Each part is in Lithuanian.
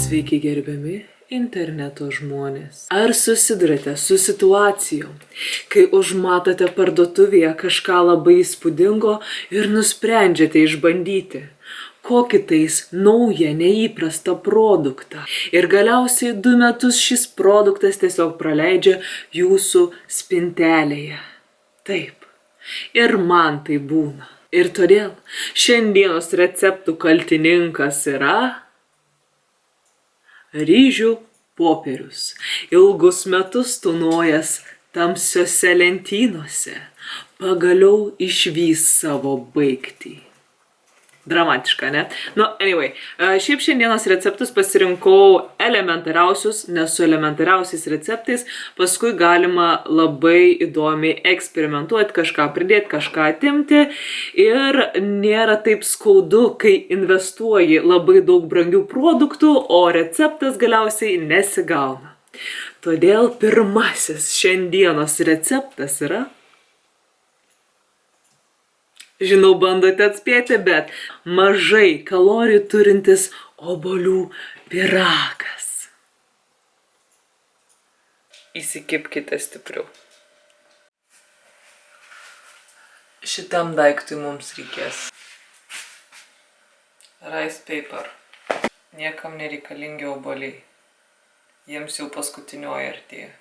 Sveiki gerbiami interneto žmonės. Ar susidurite su situacijom, kai užmatote parduotuvėje kažką labai įspūdingo ir nusprendžiate išbandyti kokį tais naują, neįprastą produktą. Ir galiausiai 2 metus šis produktas tiesiog praleidžia jūsų spintelėje. Taip, ir man tai būna. Ir todėl šiandienos receptų kaltininkas yra ryžių popierius, ilgus metus tūnojęs tamsiose lentynose, pagaliau išvys savo baigtį. Dramatiška, ne? Anyway, šiaip šiandienos receptus pasirinkau elementariausius, nes su elementariausiais receptais paskui galima labai įdomiai eksperimentuoti, kažką pridėti, kažką atimti ir nėra taip skaudu, kai investuoji labai daug brangių produktų, o receptas galiausiai nesigauna. Todėl pirmasis šiandienos receptas yra... Žinau, bandote atspėti, bet mažai kalorijų turintis obuolių pyragas. Įsikibkite stipriau. Šitam daiktui mums reikės rice paper. Niekam nereikalingi obuoliai. Jiems jau paskutinioji artėja.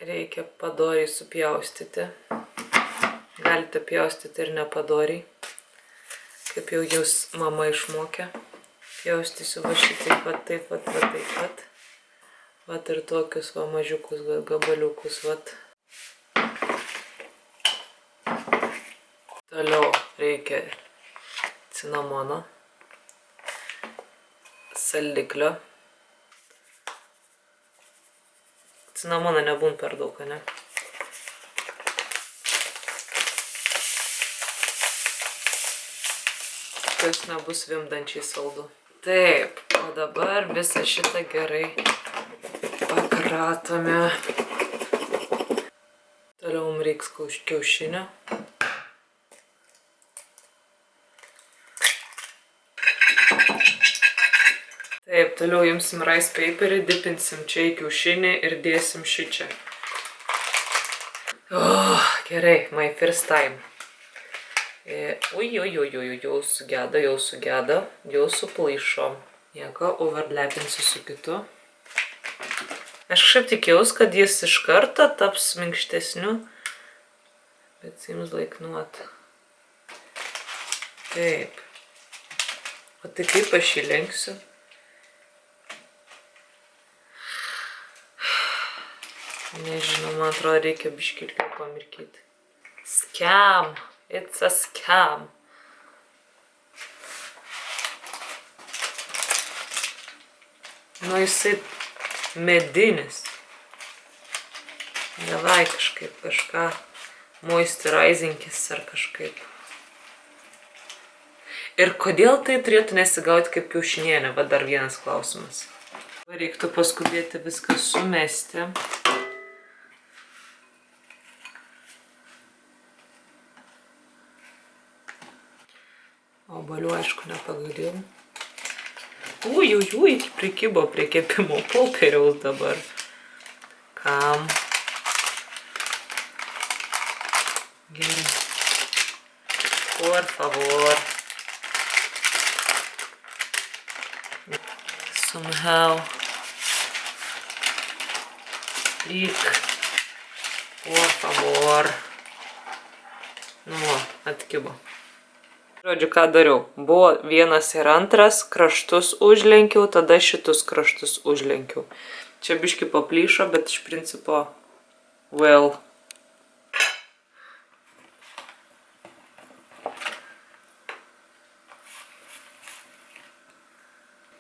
Reikia padoriai supjaustyti. Galite pjaustyti ir nepadoriai. Kaip jau jūs mama išmokė. Pjaustysiu va šitaip pat, taip pat. Vat ir tokius va mažiukus gabaliukus vat. Toliau reikia cinamono, saldiklio. Cinamoną nebūn per daug, ne? Kas nebus vimdančiai saldu. Taip, o dabar visą šitą gerai pakratome. Toliau mums reiks kiaušinio. Taip, toliau imsim rice paperį, dipinsim čia į kiaušinį ir dėsim šičia. Gerai, my first time. Jau sugeda, jau suplaišom. Nieko, overlepinsiu su kitu. Aš kažkaip tikėjausi, kad jis iš karto taps minkštesniu, bet seems like not. Taip. O tai kaip aš jį lenksiu? Nežinau, man atrodo, reikia biškį ilgiau pamirkyti. Scam! It's a scam! Jisai medinis. Davai kažką moisturizinkis ar kažkaip. Ir kodėl tai turėtų nesigauti kaip kiaušinienė? Va dar vienas klausimas. Reiktų paskubėti viską sumesti. Obuolių, aišku, nepagadėjau. Prikibo prie kepimo popieriaus dabar. Kam? Gerai. Por favor. Somehow. Lyg. Por favor. Atkibo. Žodžiu, ką dariau? Buvo 1 ir 2 kraštus užlenkiau, tada šitus kraštus užlenkiau. Čia biškį paplyšo, bet iš principo well.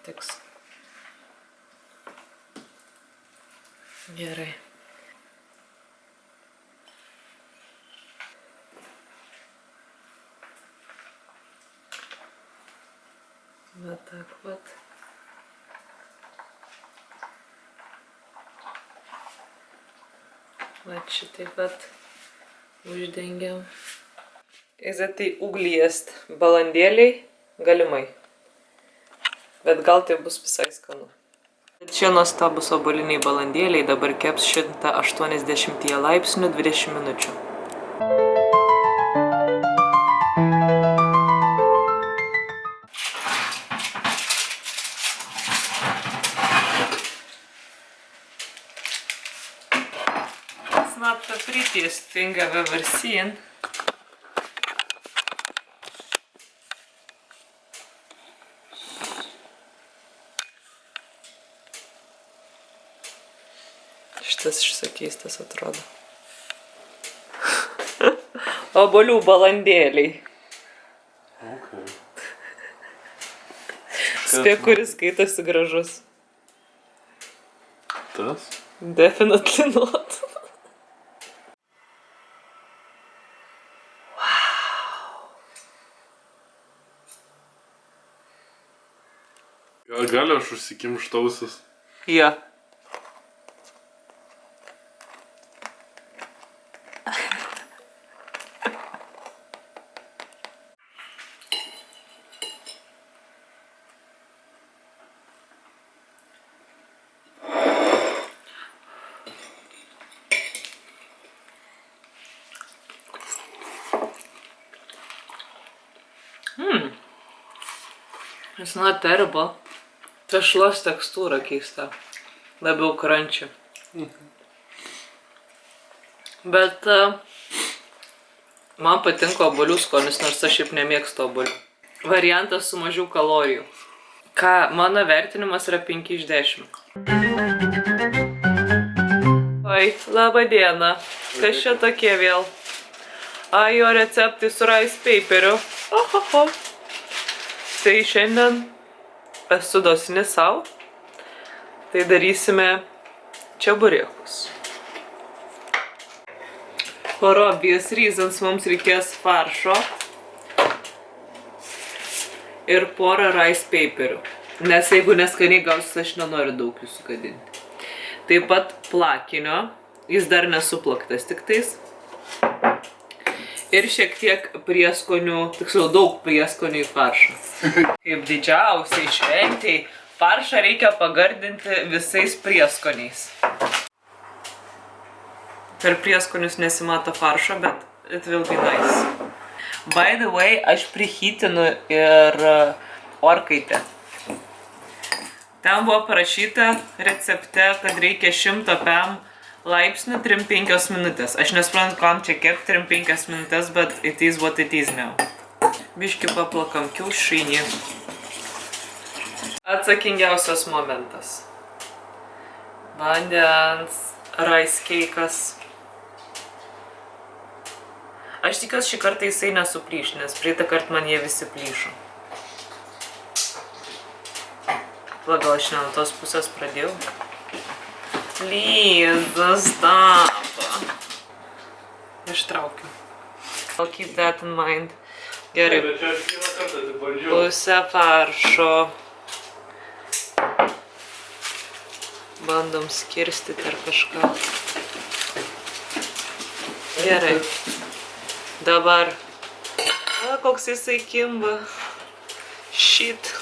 Tiks. Gerai. Va tak vat. Va šitaip vat uždengiam. Tai ugly jest balandėliai galimai. Bet gal tai bus visai skanu. Čia nuostabus obuoliniai balandėliai dabar keps 180 laipsnių 20 minučių. It's not the prettiest thing I've ever seen. Šitas išsakeistas atrodo. Obuolių balandėliai. Okay. Spėk, kuris skaitosi gražus. Tas? Definitely not. Gal aš užsikimštausius? Ja. It's not terrible. Tešlos tekstūra keista. Labiau crunchy. Bet man patinka obuolių skonis, nors aš šiaip nemėgstu obuolių. Variantas su mažiau kalorijų. Ką, mano vertinimas yra 5 iš 10. Oi, laba diena. Kas čia tokie vėl? Ai, jo receptai su rice paperiu. Ohoho. Tai šiandien esu dosni sau. Tai darysime čeburekus. For obvious reasons mums reikės faršo ir porą rice paperių. Nes jeigu neskaniai gausis, aš nenoriu daug jų sugadinti. Taip pat plakinio, jis dar nesuplaktas tiktais. Ir šiek tiek prieskonių, tiksliau daug prieskonių į faršą. Kaip didžiausiai šventei, faršą reikia pagardinti visais prieskoniais. Per prieskonius nesimato faršo, bet it will be nice. By the way, aš prihytinu ir orkaitę. Ten buvo parašyta recepte, kad reikia 100 pm laipsnių 3-5 minutės. Aš nesuprantu, kam čia kepti 3-5 minutės, but it is what it is now. Biškį paplakam kiaušinį. Atsakingiausias momentas. Vandens, rice cake'as. Aš tikiuosi šį kartą jisai nesuplyš, nes praeitą kartą man jie visi plyšo. Gal aš ne nuo tos pusės pradėjau? Please, stop. Ištraukiu. I'll keep that in mind. Gerai. Pusę faršo. Bandom skirstyti ar kažką. Gerai. Dabar. Koks jisai kimba. Shit.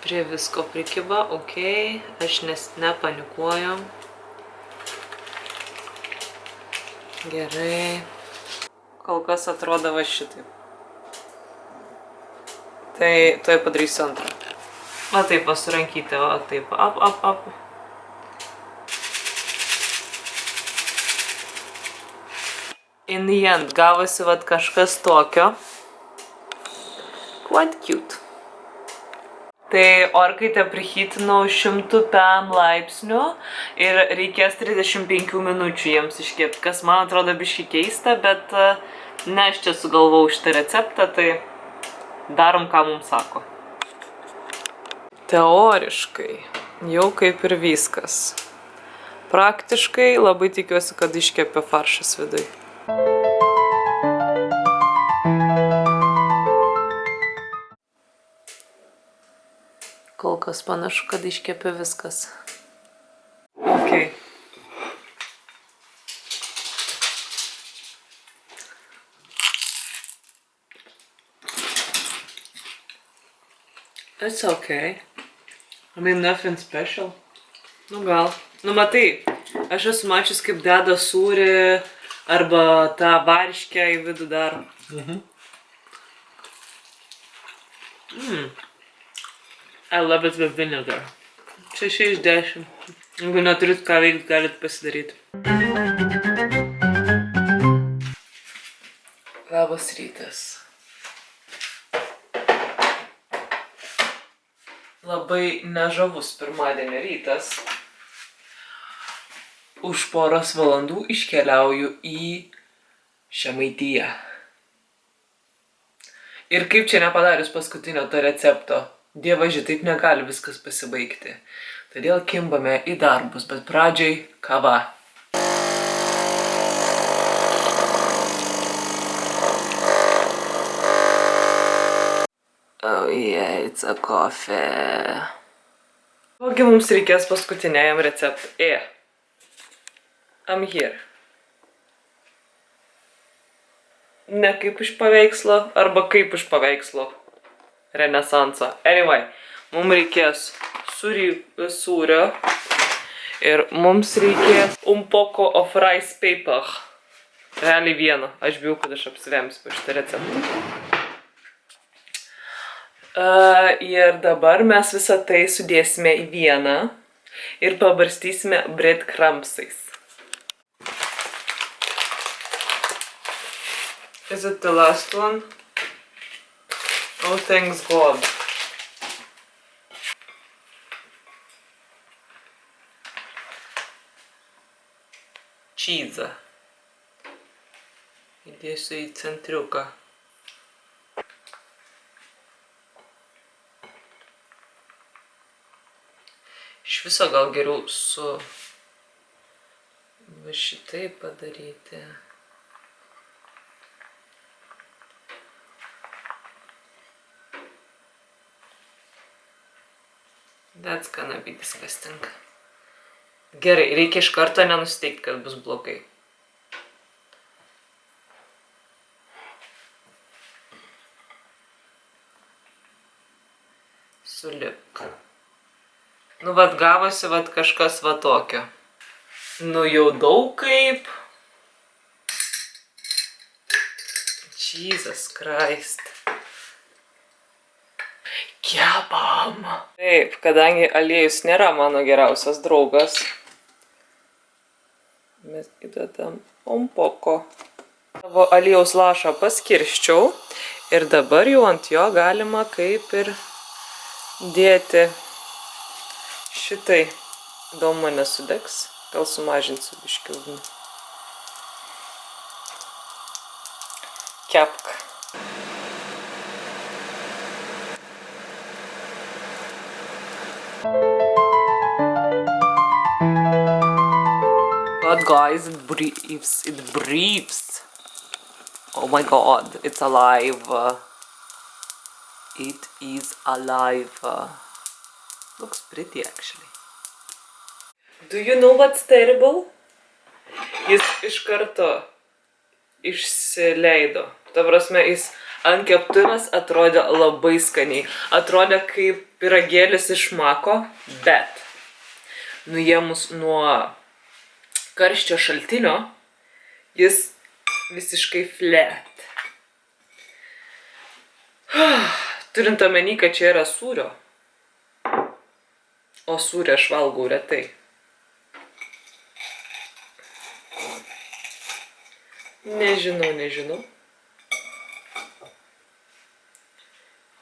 Prie visko prikiba, okei, aš nepanikuoju. Gerai. Kol kas atrodo va šitaip. Tai tuoj padarysiu antrą. Va taip, pasurankyti, va taip, ap. In the end, gavosi vat kažkas tokio. Quite cute. Tai orkaitę prihytinau 100 pm laipsnių ir reikės 35 minučių jiems iškepti, kas man atrodo biškį keista, bet ne, aš čia sugalvojau šitą receptą, tai darom, ką mums sako. Teoriškai jau kaip ir viskas. Praktiškai labai tikiuosi, kad iškepė faršas viduj. Kol kas panašu, kad iškepė viskas. Okay. It's okay. I mean, nothing special. Nu gal. Nu matai, aš esu mačius, kaip deda sūrį arba tą varškę į vidų daro. I love it with vinegar. 6 iš 10. Jeigu neturit ką veikt, galit pasidaryti. Labas rytas. Labai nežavus pirmadienio rytas. Už poros valandų iškeliauju į Žemaitiją. Ir kaip čia nepadarius paskutinio to recepto, dievaži, taip negali viskas pasibaigti. Todėl kimbame į darbus, bet pradžiai kava. Oh yeah, it's a coffee. Kogi mums reikės paskutiniajam receptui? I'm here. Ne kaip iš paveikslo, arba kaip iš paveikslo. Renesanso. Anyway, mums reikės sūrio ir mums reikės un poco of rice paper. Realiai vieno. Aš bijau, kad aš apsivemsiu po šitą receptą. Ir dabar mes visą tai sudėsime į vieną ir pabarstysime breadcrumbsais. Is it the last one? Oh, thanks God. Cheese. Įdėsiu į centriuką. Iš viso gal geriau su šitai padaryti. That's gonna be disgusting. Gerai, reikia iš karto nenusteikti, kad bus blogai. Sulipk. Nu, vat gavosi, vat kažkas va tokio. Nu, jau daug kaip. Jesus Christ. Kepam. Taip, kadangi aliejus nėra mano geriausias draugas, mes įdedam un poco. Savo aliejaus lašą paskirščiau ir dabar jau ant jo galima kaip ir dėti šitai. Įdomu, nesudegs. Gal sumažinsiu biškį ugnį. Kepk. God, guys, it breathes. It breathes. Oh my God, it's alive. It is alive. Looks pretty, actually. Do you know what's terrible? Jis iš karto išsileido. Ta prasme, jis ant keptuvės atrodė labai skaniai. Atrodė kaip pyragėlis iš mako, bet nuėmus nuo karščio šaltinio, jis visiškai flat. Turint omeny, kad čia yra sūrio. O sūrį aš valgau retai. Nežinau.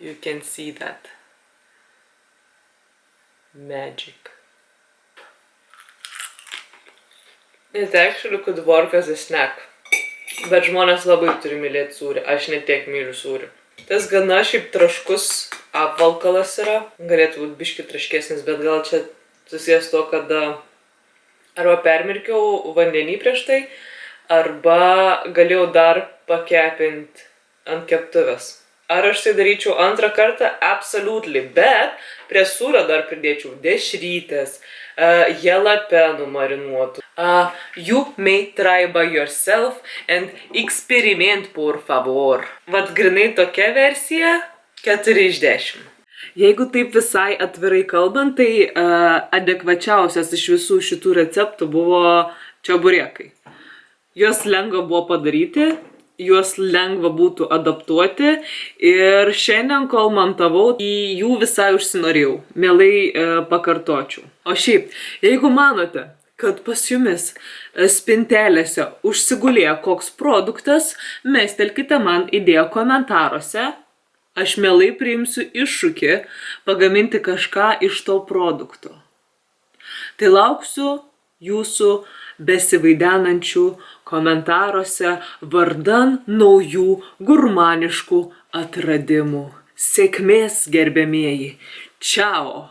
You can see that. Magic. It actually could work as a snack. Bet žmonės labai turi mylėti sūrį. Aš ne tiek myliu sūrį. Tas gana šiaip traškus apvalkalas yra. Galėtų būti biški traškesnis, bet gal čia susijęs to, kad arba permirkiau vandenį prieš tai, arba galėjau dar pakepinti ant keptuvės. Ar aš tai daryčiau antrą kartą? Absolutely. Bet prie sūrio dar pridėčiau dešrytės, jalapenų marinuotų. You may try by yourself and experiment, por favor. Vat grinai tokia versija 4 iš 10. Jeigu taip visai atvirai kalbant, tai adekvačiausias iš visų šitų receptų buvo čeburekai. Juos lengva buvo padaryti, juos lengva būtų adaptuoti ir šiandien, kol montavau, jų visai užsinorėjau. Mielai pakartočiau. O šiaip, jeigu manote, kad pas jumis spintelėse užsigulėjo koks produktas, mestelkite man idėją komentaruose. Aš mielai priimsiu iššūkį pagaminti kažką iš to produkto. Tai lauksiu jūsų besivaidenančių komentaruose vardan naujų gurmaniškų atradimų. Sėkmės, gerbiamieji. Čiao.